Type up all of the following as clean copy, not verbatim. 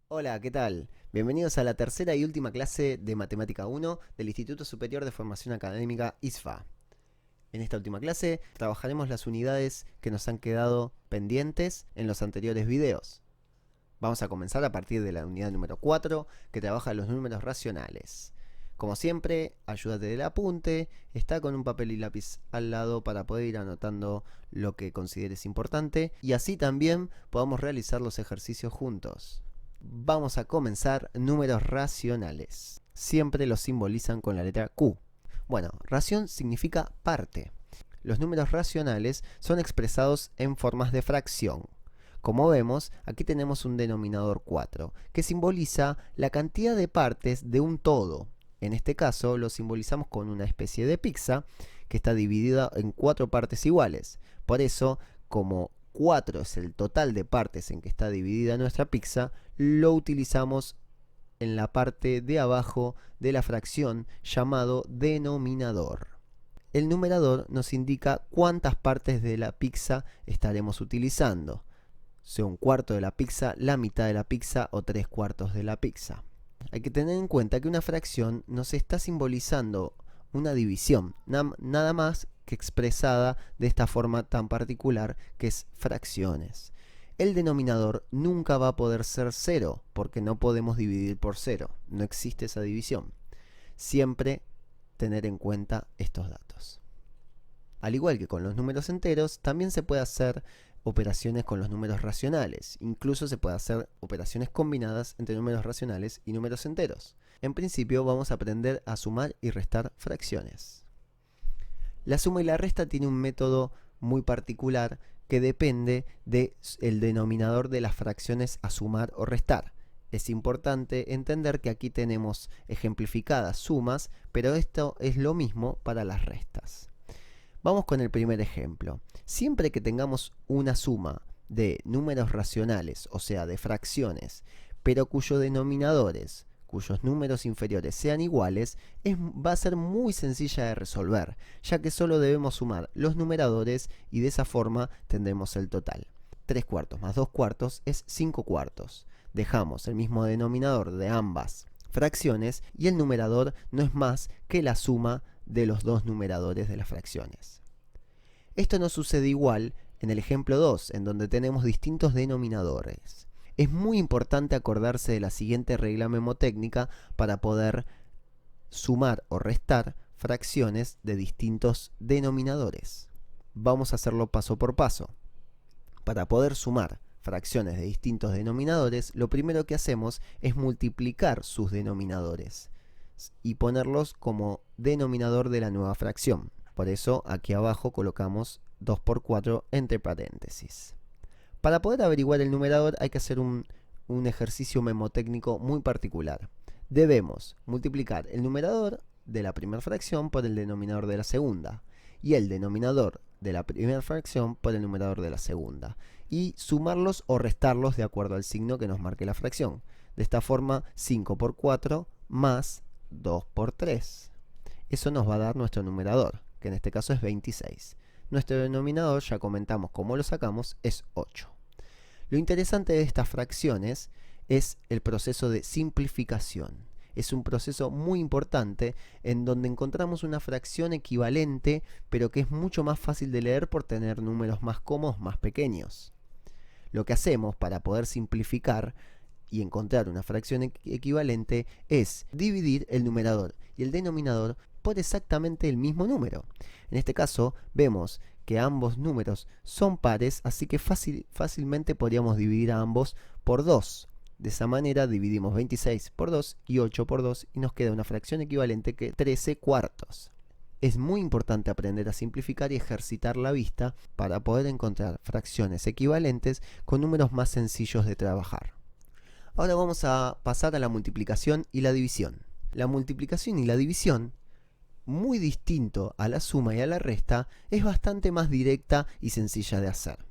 Hola, ¿qué tal? Bienvenidos a la tercera y última clase de Matemática 1 del Instituto Superior de Formación Académica ISFA. En esta última clase trabajaremos las unidades que nos han quedado pendientes en los anteriores videos. Vamos a comenzar a partir de la unidad número 4, que trabaja los números racionales. Como siempre, ayúdate del apunte, está con un papel y lápiz al lado para poder ir anotando lo que consideres importante y así también podamos realizar los ejercicios juntos. Vamos a comenzar números racionales. Siempre los simbolizan con la letra Q. Bueno, ración significa parte. Los números racionales son expresados en formas de fracción. Como vemos, aquí tenemos un denominador 4, que simboliza la cantidad de partes de un todo. En este caso lo simbolizamos con una especie de pizza que está dividida en 4 partes iguales. Por eso, como 4 es el total de partes en que está dividida nuestra pizza, lo utilizamos en la parte de abajo de la fracción llamado denominador. El numerador nos indica cuántas partes de la pizza estaremos utilizando, sea un cuarto de la pizza, la mitad de la pizza o 3/4 de la pizza. Hay que tener en cuenta que una fracción nos está simbolizando una división, nada más que expresada de esta forma tan particular que es fracciones. El denominador nunca va a poder ser 0 porque no podemos dividir por 0, no existe esa división. Siempre tener en cuenta estos datos. Al igual que con los números enteros, también se puede hacer operaciones con los números racionales. Incluso se puede hacer operaciones combinadas entre números racionales y números enteros. En principio vamos a aprender a sumar y restar fracciones. La suma y la resta tiene un método muy particular que depende del denominador de las fracciones a sumar o restar. Es importante entender que aquí tenemos ejemplificadas sumas, pero esto es lo mismo para las restas. Vamos con el primer ejemplo. Siempre que tengamos una suma de números racionales, o sea, de fracciones, pero cuyos denominadores, cuyos números inferiores sean iguales, va a ser muy sencilla de resolver, ya que solo debemos sumar los numeradores y de esa forma tendremos el total. 3/4 más 2/4 es 5/4. Dejamos el mismo denominador de ambas fracciones y el numerador no es más que la suma de los dos numeradores de las fracciones. Esto no sucede igual en el ejemplo 2, en donde tenemos distintos denominadores. Es muy importante acordarse de la siguiente regla memotécnica para poder sumar o restar fracciones de distintos denominadores. Vamos a hacerlo paso por paso. Para poder sumar fracciones de distintos denominadores, lo primero que hacemos es multiplicar sus denominadores y ponerlos como denominador de la nueva fracción. Por eso aquí abajo colocamos 2/4 entre paréntesis. Para poder averiguar el numerador hay que hacer un ejercicio memotécnico muy particular. Debemos multiplicar el numerador de la primera fracción por el denominador de la segunda y el denominador de la primera fracción por el numerador de la segunda y sumarlos o restarlos de acuerdo al signo que nos marque la fracción. De esta forma, 5/4 más 2/3. Eso nos va a dar nuestro numerador, que en este caso es 26. Nuestro denominador, ya comentamos cómo lo sacamos, es 8. Lo interesante de estas fracciones es el proceso de simplificación. Es un proceso muy importante en donde encontramos una fracción equivalente, pero que es mucho más fácil de leer por tener números más cómodos, más pequeños. Lo que hacemos para poder simplificar y encontrar una fracción equivalente es dividir el numerador y el denominador por exactamente el mismo número. En este caso vemos que ambos números son pares, así que fácilmente podríamos dividir a ambos por 2. De esa manera dividimos 26 por 2 y 8 por 2 y nos queda una fracción equivalente que 13/4. Es muy importante aprender a simplificar y ejercitar la vista para poder encontrar fracciones equivalentes con números más sencillos de trabajar. Ahora vamos a pasar a la multiplicación y la división. La multiplicación y la división, muy distinto a la suma y a la resta, es bastante más directa y sencilla de hacer.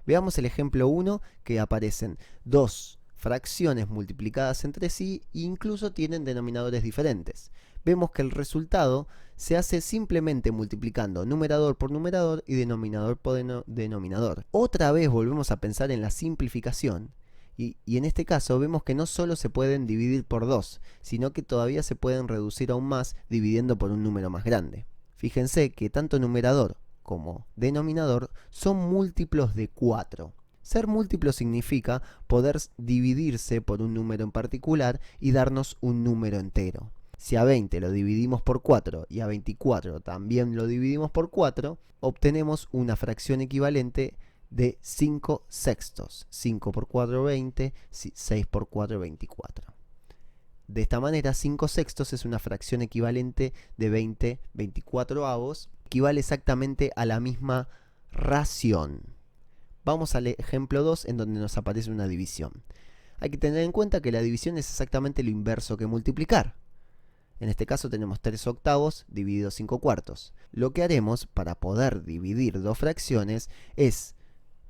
Veamos el ejemplo 1, que aparecen dos fracciones multiplicadas entre sí e incluso tienen denominadores diferentes. Vemos que el resultado se hace simplemente multiplicando numerador por numerador y denominador por denominador. Otra vez volvemos a pensar en la simplificación Y en este caso vemos que no solo se pueden dividir por 2, sino que todavía se pueden reducir aún más dividiendo por un número más grande. Fíjense que tanto numerador como denominador son múltiplos de 4. Ser múltiplo significa poder dividirse por un número en particular y darnos un número entero. Si a 20 lo dividimos por 4 y a 24 también lo dividimos por 4, obtenemos una fracción equivalente de 5 sextos. 5 por 4, 20, 6 por 4, 24. De esta manera, 5 sextos es una fracción equivalente de 20 24avos, equivale exactamente a la misma ración. Vamos al ejemplo 2 en donde nos aparece una división. Hay que tener en cuenta que la división es exactamente lo inverso que multiplicar. En este caso tenemos 3 octavos dividido 5 cuartos. Lo que haremos para poder dividir dos fracciones es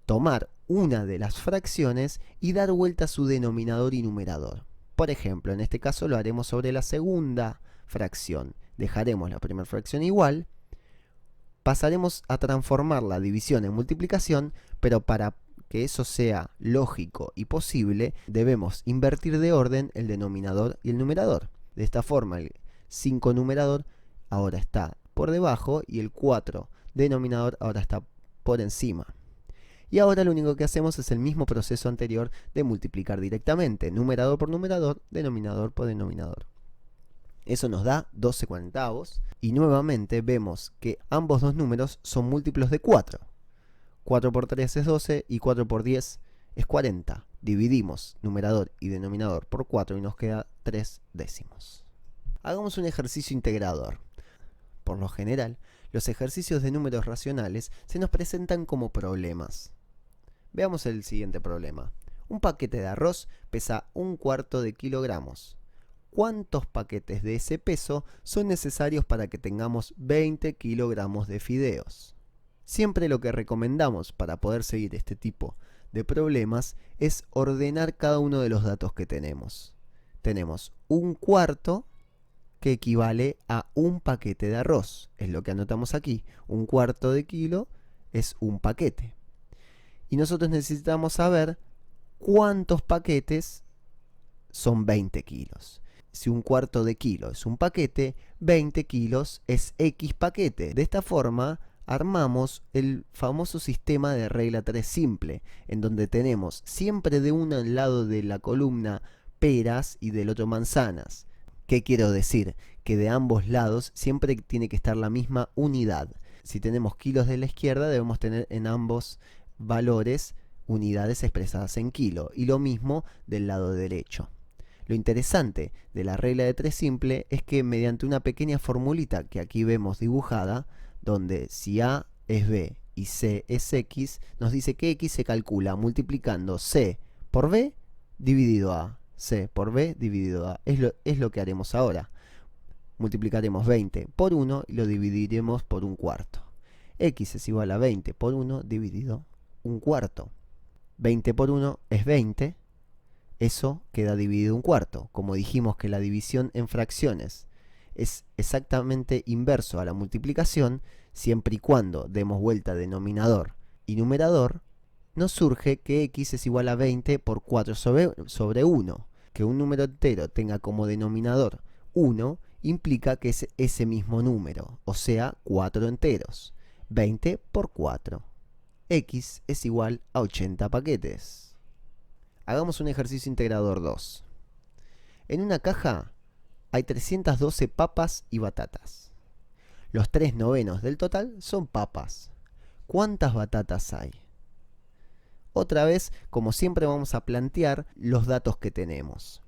tomar una de las fracciones y dar vuelta a su denominador y numerador. Por ejemplo, en este caso lo haremos sobre la segunda fracción. Dejaremos la primera fracción igual. Pasaremos a transformar la división en multiplicación, pero para que eso sea lógico y posible, debemos invertir de orden el denominador y el numerador. De esta forma, el 5 numerador ahora está por debajo y el 4 denominador ahora está por encima. Y ahora lo único que hacemos es el mismo proceso anterior de multiplicar directamente, numerador por numerador, denominador por denominador. Eso nos da 12 cuarentavos y nuevamente vemos que ambos dos números son múltiplos de 4. 4 por 3 es 12 y 4 por 10 es 40. Dividimos numerador y denominador por 4 y nos queda 3 décimos. Hagamos un ejercicio integrador. Por lo general, los ejercicios de números racionales se nos presentan como problemas. Veamos el siguiente problema. Un paquete de arroz pesa 1/4 de kilogramos. ¿Cuántos paquetes de ese peso son necesarios para que tengamos 20 kilogramos de fideos? Siempre lo que recomendamos para poder seguir este tipo de problemas es ordenar cada uno de los datos que tenemos. Tenemos 1/4 que equivale a un paquete de arroz. Es lo que anotamos aquí. 1/4 de kilo es un paquete. Y nosotros necesitamos saber cuántos paquetes son 20 kilos. Si 1/4 de kilo es un paquete, 20 kilos es X paquete. De esta forma armamos el famoso sistema de regla 3 simple, en donde tenemos siempre de un lado de la columna peras y del otro manzanas. ¿Qué quiero decir? Que de ambos lados siempre tiene que estar la misma unidad. Si tenemos kilos de la izquierda, debemos tener en ambos valores unidades expresadas en kilo, y lo mismo del lado derecho. Lo interesante de la regla de 3 simple es que mediante una pequeña formulita que aquí vemos dibujada, donde si A es B y C es X, nos dice que X se calcula multiplicando C por B dividido A. C por B dividido A. Es lo que haremos ahora. Multiplicaremos 20 por 1 y lo dividiremos por 1/4. X es igual a 20 por 1 dividido 1/4. 20 por 1 es 20. Eso queda dividido 1/4. Como dijimos que la división en fracciones es exactamente inverso a la multiplicación, siempre y cuando demos vuelta denominador y numerador, nos surge que X es igual a 20 por 4 sobre 1. Que un número entero tenga como denominador 1 implica que es ese mismo número, o sea, 4 enteros. 20 por 4. X es igual a 80 paquetes. Hagamos un ejercicio integrador 2. En una caja hay 312 papas y batatas. Los 3/9 del total son papas. ¿Cuántas batatas hay? Otra vez, como siempre, vamos a plantear los datos que tenemos.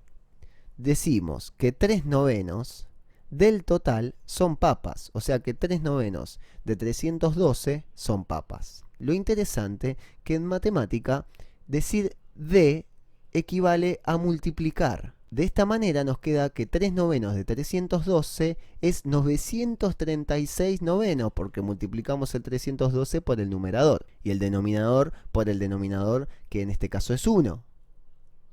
Decimos que 3/9 del total son papas, o sea que 3/9 de 312 son papas. Lo interesante que en matemática decir de equivale a multiplicar. De esta manera nos queda que 3/9 de 312 es 936 novenos, porque multiplicamos el 312 por el numerador y el denominador por el denominador, que en este caso es 1.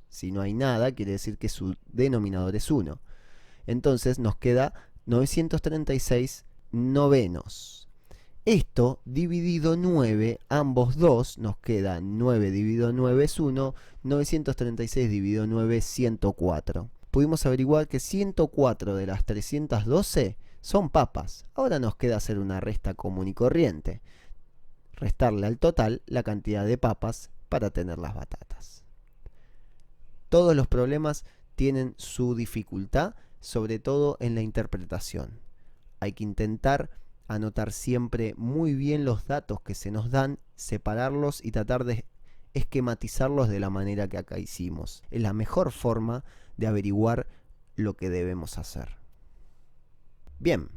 Si no hay nada, quiere decir que su denominador es 1. Entonces nos queda 936 novenos. Esto dividido 9, ambos dos, nos queda 9 dividido 9 es 1, 936 dividido 9 es 104. Pudimos averiguar que 104 de las 312 son papas. Ahora nos queda hacer una resta común y corriente. Restarle al total la cantidad de papas para tener las batatas. Todos los problemas tienen su dificultad, sobre todo en la interpretación. Hay que intentar anotar siempre muy bien los datos que se nos dan, separarlos y tratar de esquematizarlos de la manera que acá hicimos. Es la mejor forma de averiguar lo que debemos hacer. Bien,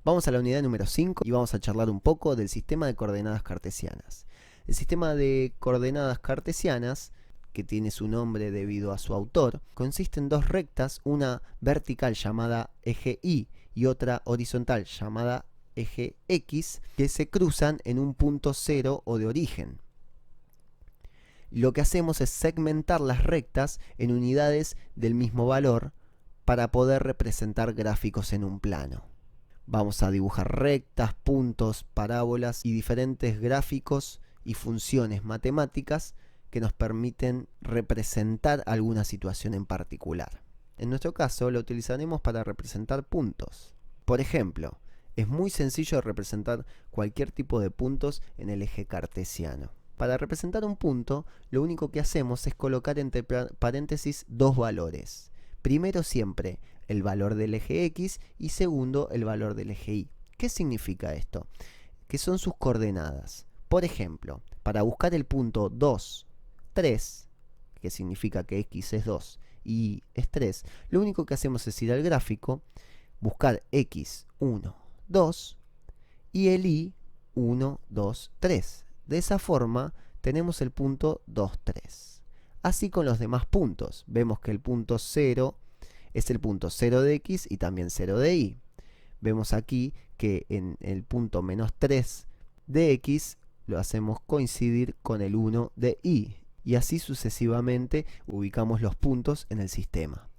vamos a la unidad número 5 y vamos a charlar un poco del sistema de coordenadas cartesianas. El sistema de coordenadas cartesianas, que tiene su nombre debido a su autor, consiste en dos rectas, una vertical llamada eje Y y otra horizontal llamada eje X, que se cruzan en un punto cero o de origen. Lo que hacemos es segmentar las rectas en unidades del mismo valor para poder representar gráficos en un plano. Vamos a dibujar rectas, puntos, parábolas y diferentes gráficos y funciones matemáticas que nos permiten representar alguna situación en particular. En nuestro caso lo utilizaremos para representar puntos. Por ejemplo, es muy sencillo representar cualquier tipo de puntos en el eje cartesiano. Para representar un punto, lo único que hacemos es colocar entre paréntesis dos valores. Primero siempre el valor del eje X y segundo el valor del eje Y. ¿Qué significa esto? Que son sus coordenadas. Por ejemplo, para buscar el punto 2, 3, que significa que X es 2 y Y es 3, lo único que hacemos es ir al gráfico, buscar X, 1, 2 y el Y 1, 2, 3. De esa forma tenemos el punto 2, 3. Así con los demás puntos. Vemos que el punto 0 es el punto 0 de X y también 0 de Y. Vemos aquí que en el punto menos 3 de X lo hacemos coincidir con el 1 de Y. Y así sucesivamente ubicamos los puntos en el sistema.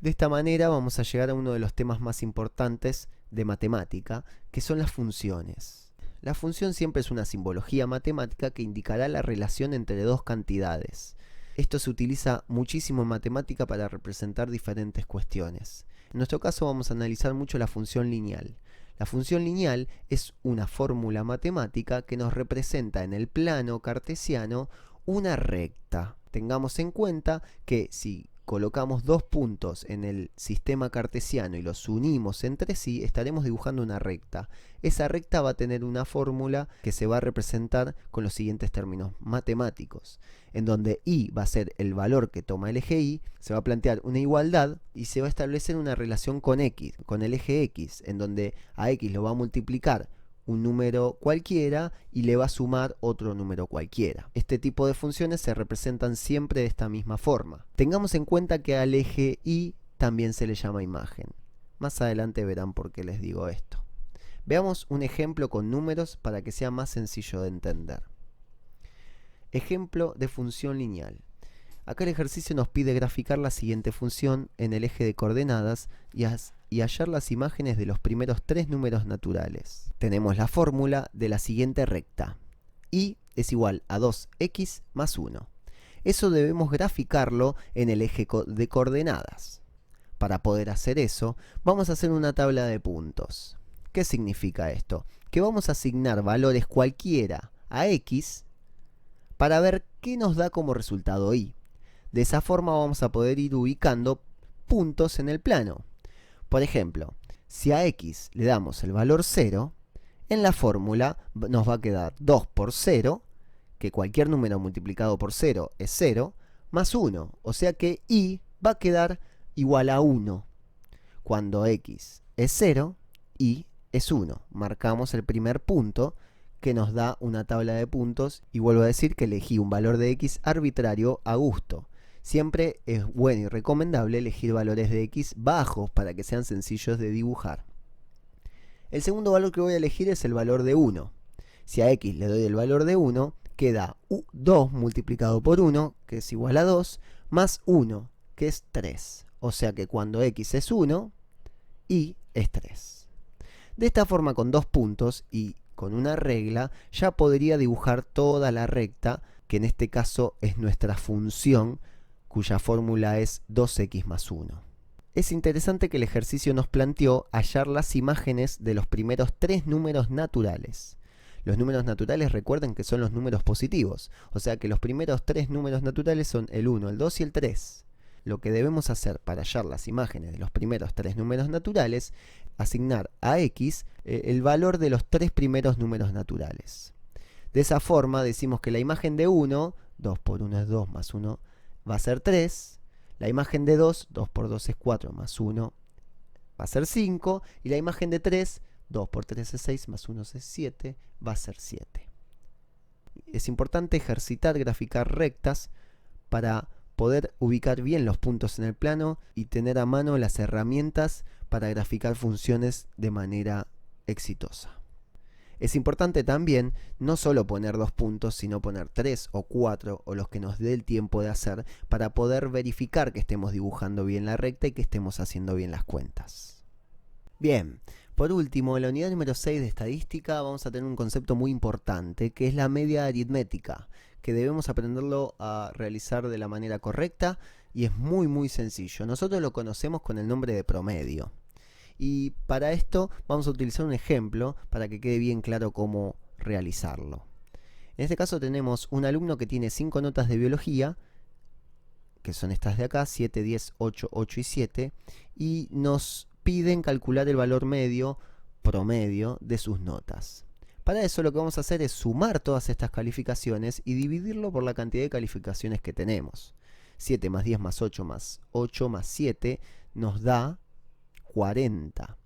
De esta manera vamos a llegar a uno de los temas más importantes de matemática, que son las funciones. La función siempre es una simbología matemática que indicará la relación entre dos cantidades. Esto se utiliza muchísimo en matemática para representar diferentes cuestiones. En nuestro caso vamos a analizar mucho la función lineal. La función lineal es una fórmula matemática que nos representa en el plano cartesiano una recta. Tengamos en cuenta que si colocamos dos puntos en el sistema cartesiano y los unimos entre sí, estaremos dibujando una recta. Esa recta va a tener una fórmula que se va a representar con los siguientes términos matemáticos, en donde Y va a ser el valor que toma el eje Y, se va a plantear una igualdad y se va a establecer una relación con X, con el eje X, en donde a X lo va a multiplicar un número cualquiera y le va a sumar otro número cualquiera. Este tipo de funciones se representan siempre de esta misma forma. Tengamos en cuenta que al eje Y también se le llama imagen. Más adelante verán por qué les digo esto. Veamos un ejemplo con números para que sea más sencillo de entender. Ejemplo de función lineal. Acá el ejercicio nos pide graficar la siguiente función en el eje de coordenadas y hallar las imágenes de los primeros tres números naturales. Tenemos la fórmula de la siguiente recta. Y es igual a 2x más 1. Eso debemos graficarlo en el eje de coordenadas. Para poder hacer eso, vamos a hacer una tabla de puntos. ¿Qué significa esto? Que vamos a asignar valores cualquiera a x para ver qué nos da como resultado y. De esa forma vamos a poder ir ubicando puntos en el plano. Por ejemplo, si a x le damos el valor 0, en la fórmula nos va a quedar 2 por 0, que cualquier número multiplicado por 0 es 0, más 1. O sea que y va a quedar igual a 1. Cuando x es 0, y es 1. Marcamos el primer punto que nos da una tabla de puntos y vuelvo a decir que elegí un valor de x arbitrario a gusto. Siempre es bueno y recomendable elegir valores de x bajos para que sean sencillos de dibujar. El segundo valor que voy a elegir es el valor de 1. Si a x le doy el valor de 1, queda 2 multiplicado por 1, que es igual a 2, más 1, que es 3. O sea que cuando x es 1, y es 3. De esta forma, con dos puntos y con una regla, ya podría dibujar toda la recta, que en este caso es nuestra función, cuya fórmula es 2x más 1. Es interesante que el ejercicio nos planteó hallar las imágenes de los primeros 3 números naturales. Los números naturales, recuerden que son los números positivos, o sea que los primeros 3 números naturales son el 1, el 2 y el 3. Lo que debemos hacer para hallar las imágenes de los primeros 3 números naturales, asignar a x el valor de los 3 primeros números naturales. De esa forma decimos que la imagen de 1, 2 por 1 es 2 más 1, va a ser 3. La imagen de 2, 2 por 2 es 4 más 1, va a ser 5. Y la imagen de 3, 2 por 3 es 6 más 1 es 7, va a ser 7. Es importante ejercitar, graficar rectas para poder ubicar bien los puntos en el plano y tener a mano las herramientas para graficar funciones de manera exitosa. Es importante también no solo poner 2 puntos, sino poner 3 o 4 o los que nos dé el tiempo de hacer para poder verificar que estemos dibujando bien la recta y que estemos haciendo bien las cuentas. Bien, por último, en la unidad número 6 de estadística vamos a tener un concepto muy importante que es la media aritmética, que debemos aprenderlo a realizar de la manera correcta y es muy sencillo. Nosotros lo conocemos con el nombre de promedio. Y para esto vamos a utilizar un ejemplo para que quede bien claro cómo realizarlo. En este caso tenemos un alumno que tiene 5 notas de biología, que son estas de acá, 7, 10, 8, 8 y 7, y nos piden calcular el valor medio, promedio, de sus notas. Para eso lo que vamos a hacer es sumar todas estas calificaciones y dividirlo por la cantidad de calificaciones que tenemos. 7 más 10 más 8 más 8 más 7 nos da 40.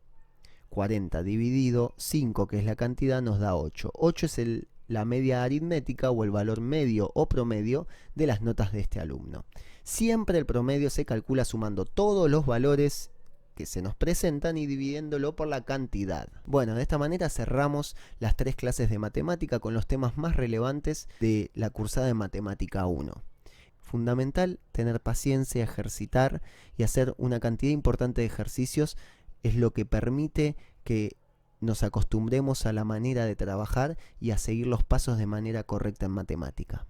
40 dividido 5, que es la cantidad, nos da 8. 8 es la media aritmética o el valor medio o promedio de las notas de este alumno. Siempre el promedio se calcula sumando todos los valores que se nos presentan y dividiéndolo por la cantidad. Bueno, de esta manera cerramos las 3 clases de matemática con los temas más relevantes de la cursada de Matemática 1. Fundamental tener paciencia, ejercitar y hacer una cantidad importante de ejercicios es lo que permite que nos acostumbremos a la manera de trabajar y a seguir los pasos de manera correcta en matemática.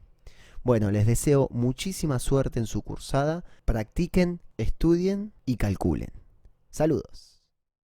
Bueno, les deseo muchísima suerte en su cursada, practiquen, estudien y calculen. Saludos.